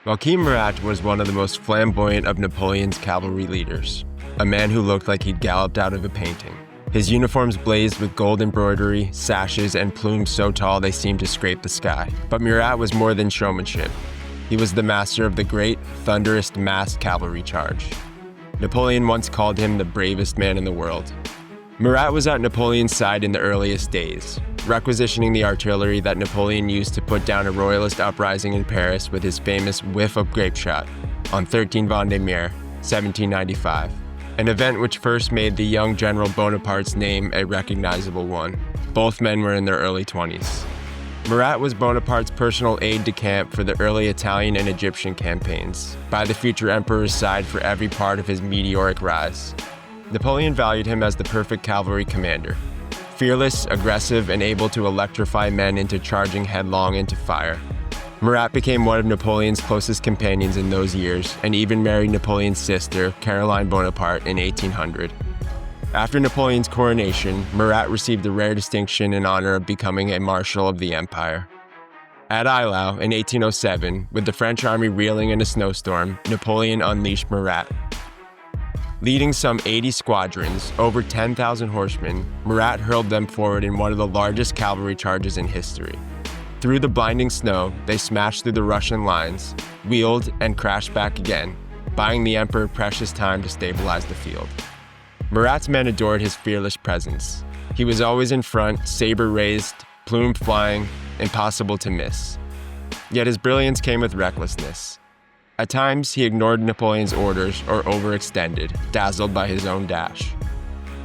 Joachim Murat was one of the most flamboyant of Napoleon's cavalry leaders, a man who looked like he'd galloped out of a painting. His uniforms blazed with gold embroidery, sashes, and plumes so tall they seemed to scrape the sky. But Murat was more than showmanship. He was the master of the great, thunderous massed cavalry charge. Napoleon once called him the bravest man in the world. Murat was at Napoleon's side in the earliest days, requisitioning the artillery that Napoleon used to put down a royalist uprising in Paris with his famous whiff of grape shot on 13 Vendémiaire, 1795, an event which first made the young General Bonaparte's name a recognizable one. Both men were in their early 20s. Murat was Bonaparte's personal aide-de-camp for the early Italian and Egyptian campaigns, by the future emperor's side for every part of his meteoric rise. Napoleon valued him as the perfect cavalry commander, fearless, aggressive, and able to electrify men into charging headlong into fire. Murat became one of Napoleon's closest companions in those years, and even married Napoleon's sister, Caroline Bonaparte, in 1800. After Napoleon's coronation, Murat received the rare distinction and honor of becoming a Marshal of the Empire. At Eylau in 1807, with the French army reeling in a snowstorm, Napoleon unleashed Murat. Leading some 80 squadrons, over 10,000 horsemen, Murat hurled them forward in one of the largest cavalry charges in history. Through the blinding snow, they smashed through the Russian lines, wheeled, and crashed back again, buying the emperor precious time to stabilize the field. Murat's men adored his fearless presence. He was always in front, saber raised, plume flying, impossible to miss. Yet his brilliance came with recklessness. At times, he ignored Napoleon's orders or overextended, dazzled by his own dash.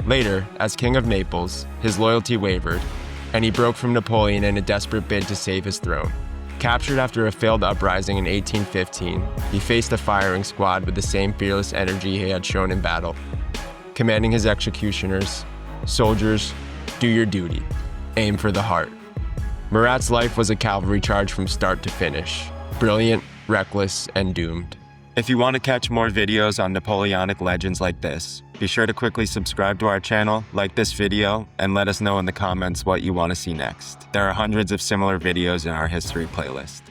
Later, as King of Naples, his loyalty wavered, and he broke from Napoleon in a desperate bid to save his throne. Captured after a failed uprising in 1815, he faced a firing squad with the same fearless energy he had shown in battle, commanding his executioners, "Soldiers, do your duty. Aim for the heart." Murat's life was a cavalry charge from start to finish, brilliant, reckless, and doomed. If you want to catch more videos on Napoleonic legends like this, be sure to quickly subscribe to our channel, like this video, and let us know in the comments what you want to see next. There are hundreds of similar videos in our history playlist.